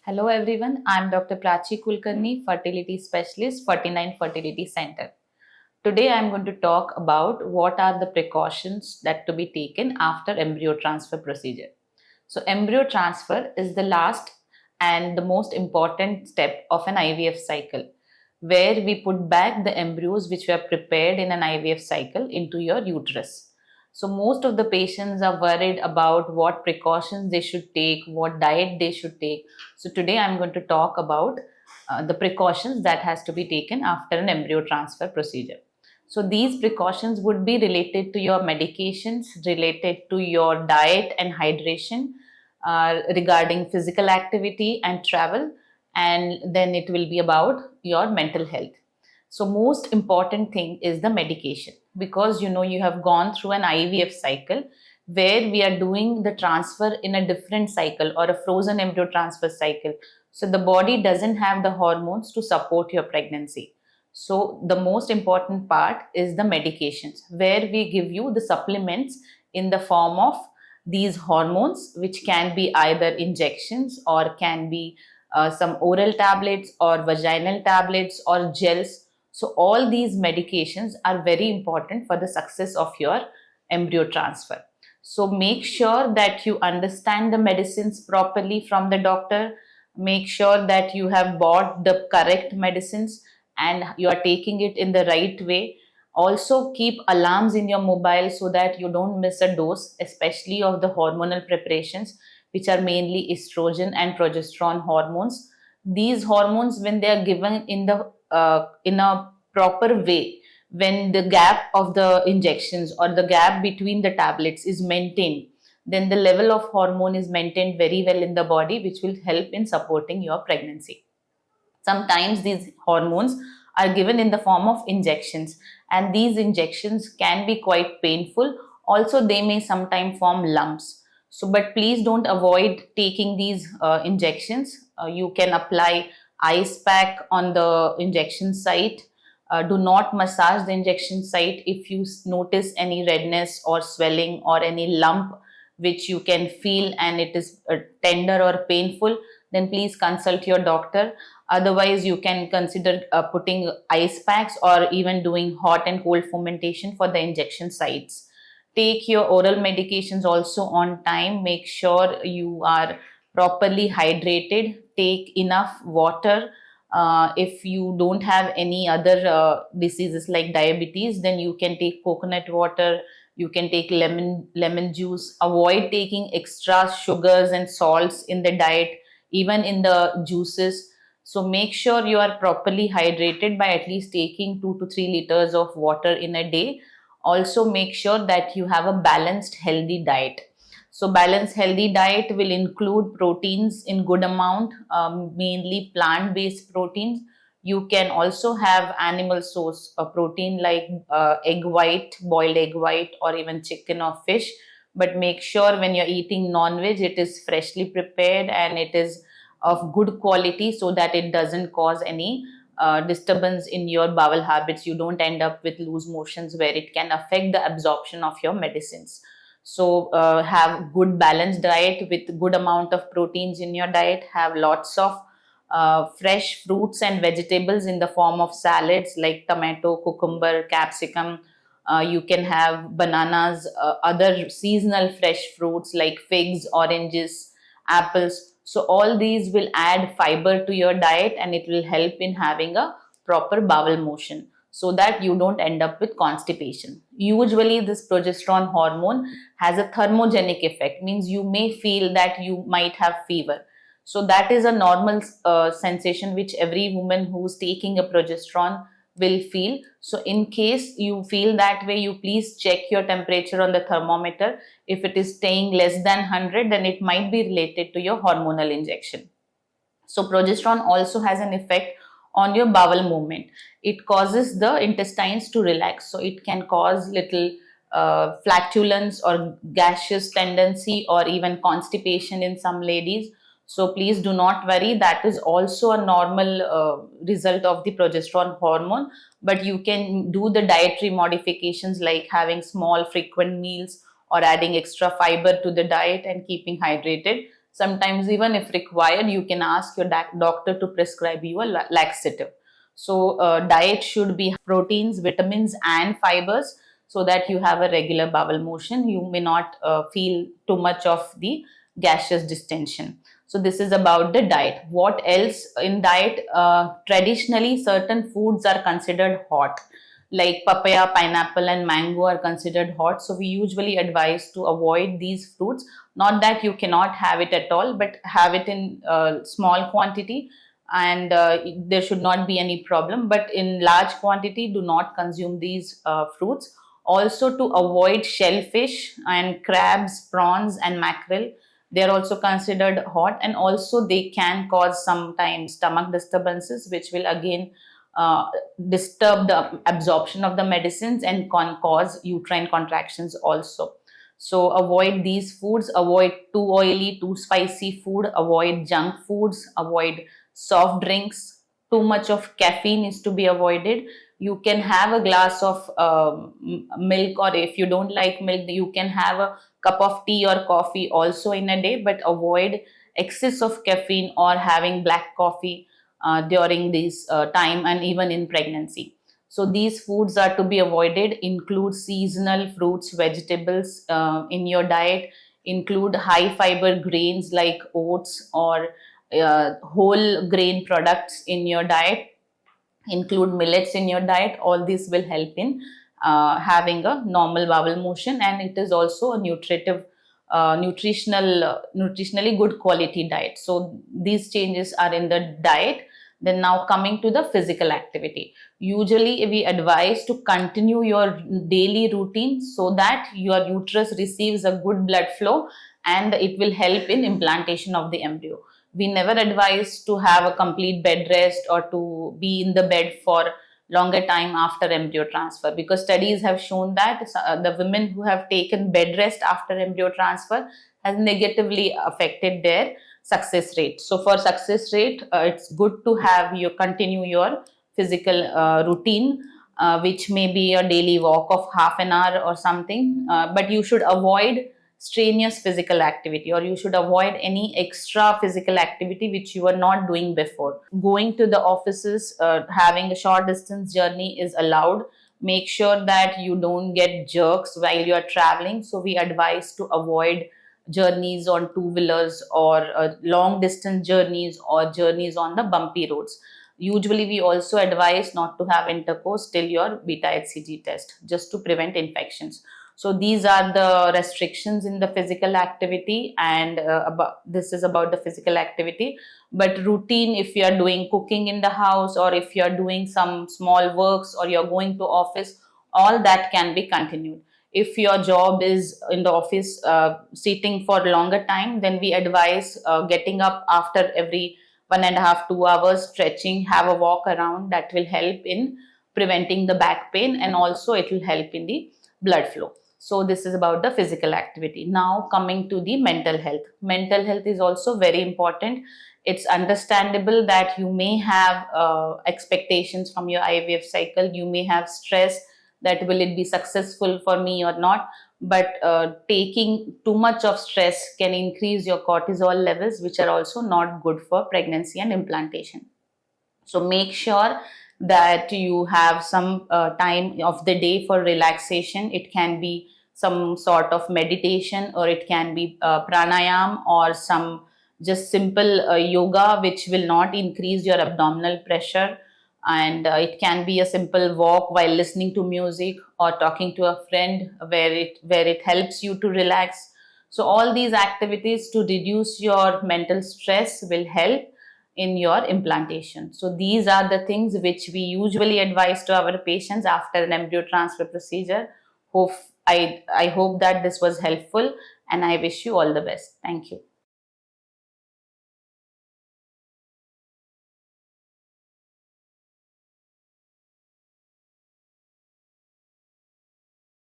Hello everyone, I am Dr. Prachi Kulkarni, fertility specialist, 49 Fertility Center. Today I am going to talk about what are the precautions that to be taken after embryo transfer procedure. So embryo transfer is the last and the most important step of an IVF cycle where we put back the embryos which were prepared in an IVF cycle into your uterus. So most of the patients are worried about what precautions they should take, what diet they should take. So today I'm going to talk about the precautions that has to be taken after an embryo transfer procedure. So these precautions would be related to your medications, related to your diet and hydration, regarding physical activity and travel, and then it will be about your mental health. So most important thing is the medication, because you have gone through an IVF cycle where we are doing the transfer in a different cycle or a frozen embryo transfer cycle. So the body doesn't have the hormones to support your pregnancy. So the most important part is the medications, where we give you the supplements in the form of these hormones, which can be either injections or can be some oral tablets or vaginal tablets or gels. So all these medications are very important for the success of your embryo transfer. So make sure that you understand the medicines properly from the doctor. Make sure that you have bought the correct medicines and you are taking it in the right way. Also keep alarms in your mobile so that you don't miss a dose, especially of the hormonal preparations, which are mainly estrogen and progesterone hormones. These hormones, when they are given in a proper way, when the gap of the injections or the gap between the tablets is maintained, then the level of hormone is maintained very well in the body, which will help in supporting your pregnancy. Sometimes these hormones are given in the form of injections, and these injections can be quite painful. Also, they may sometimes form lumps. So, but please don't avoid taking these injections. You can apply ice pack on the injection site. Do not massage the injection site if you notice any redness or swelling or any lump which you can feel and it is tender or painful. Then please consult your doctor. Otherwise, you can consider putting ice packs or even doing hot and cold fomentation for the injection sites. Take your oral medications also on time. Make sure you are properly hydrated. Take enough water. If you don't have any other diseases like diabetes, then you can take coconut water. You can take lemon juice. Avoid taking extra sugars and salts in the diet, even in the juices. So make sure you are properly hydrated by at least taking 2 to 3 liters of water in a day. Also make sure that you have a balanced healthy diet. So balanced healthy diet will include proteins in good amount, mainly plant based proteins. You can also have animal source protein like egg white, boiled egg white, or even chicken or fish. But make sure when you're eating non-veg, it is freshly prepared and it is of good quality, so that it doesn't cause any disturbance in your bowel habits. You don't end up with loose motions where it can affect the absorption of your medicines. So have good balanced diet with good amount of proteins in your diet. Have lots of fresh fruits and vegetables in the form of salads like tomato, cucumber, capsicum. You can have bananas, other seasonal fresh fruits like figs, oranges, apples. So all these will add fiber to your diet and it will help in having a proper bowel motion, so that you don't end up with constipation. Usually this progesterone hormone has a thermogenic effect, means you may feel that you might have fever. So that is a normal sensation which every woman who's taking a progesterone will feel. So in case you feel that way, you please check your temperature on the thermometer. If it is staying less than 100, then it might be related to your hormonal injection. So progesterone also has an effect on your bowel movement. It causes the intestines to relax. So it can cause little flatulence or gaseous tendency or even constipation in some ladies. So please do not worry. That is also a normal result of the progesterone hormone. But you can do the dietary modifications like having small frequent meals or adding extra fiber to the diet and keeping hydrated. Sometimes, even if required, you can ask your doctor to prescribe you a laxative. So, diet should be proteins, vitamins, and fibers so that you have a regular bowel motion. You may not feel too much of the gaseous distension. So, this is about the diet. What else in diet? Traditionally, certain foods are considered hot, like papaya, pineapple, and mango are considered hot. So, we usually advise to avoid these fruits. Not that you cannot have it at all, but have it in small quantity, and there should not be any problem. But in large quantity, do not consume these fruits. Also, to avoid shellfish and crabs, prawns, and mackerel. They are also considered hot, and also they can cause sometimes stomach disturbances, which will again disturb the absorption of the medicines and can cause uterine contractions also. So avoid these foods, avoid too oily, too spicy food, avoid junk foods, avoid soft drinks. Too much of caffeine is to be avoided. You can have a glass of milk, or if you don't like milk, you can have a cup of tea or coffee also in a day, but avoid excess of caffeine or having black coffee during this time and even in pregnancy. So these foods are to be avoided. Include seasonal fruits, vegetables in your diet. Include high fiber grains like oats or whole grain products in your diet. Include millets in your diet. All this will help in having a normal bowel motion, and it is also a nutritionally good quality diet. So these changes are in the diet. Then now coming to the physical activity. Usually we advise to continue your daily routine so that your uterus receives a good blood flow, and it will help in implantation of the embryo. We never advise to have a complete bed rest or to be in the bed for longer time after embryo transfer, because studies have shown that the women who have taken bed rest after embryo transfer has negatively affected their success rate. So for success rate, it's good to have you continue your physical routine, which may be a daily walk of half an hour or something, but you should avoid strenuous physical activity, or you should avoid any extra physical activity which you were not doing before. Going to the offices, having a short distance journey is allowed. Make sure that you don't get jerks while you are traveling. So we advise to avoid journeys on two wheelers, or long distance journeys, or journeys on the bumpy roads. Usually we also advise not to have intercourse till your beta hCG test, just to prevent infections. So these are the restrictions in the physical activity, and this is about the physical activity. But routine, if you are doing cooking in the house, or if you are doing some small works, or you're going to office, all that can be continued. If your job is in the office, sitting for longer time, then we advise getting up after every 1.5 2 hours, stretching, have a walk around. That will help in preventing the back pain, and also it will help in the blood flow. So this is about the physical activity. Now coming to the mental health. Mental health is also very important. It's understandable that you may have expectations from your IVF cycle. You may have stress that will it be successful for me or not. But taking too much of stress can increase your cortisol levels, which are also not good for pregnancy and implantation. So make sure that you have some time of the day for relaxation. It can be some sort of meditation, or it can be pranayam, or some just simple yoga, which will not increase your abdominal pressure. And it can be a simple walk while listening to music or talking to a friend, where it helps you to relax. So all these activities to reduce your mental stress will help in your implantation. So these are the things which we usually advise to our patients after an embryo transfer procedure. Hope I hope that this was helpful, and I wish you all the best. Thank you.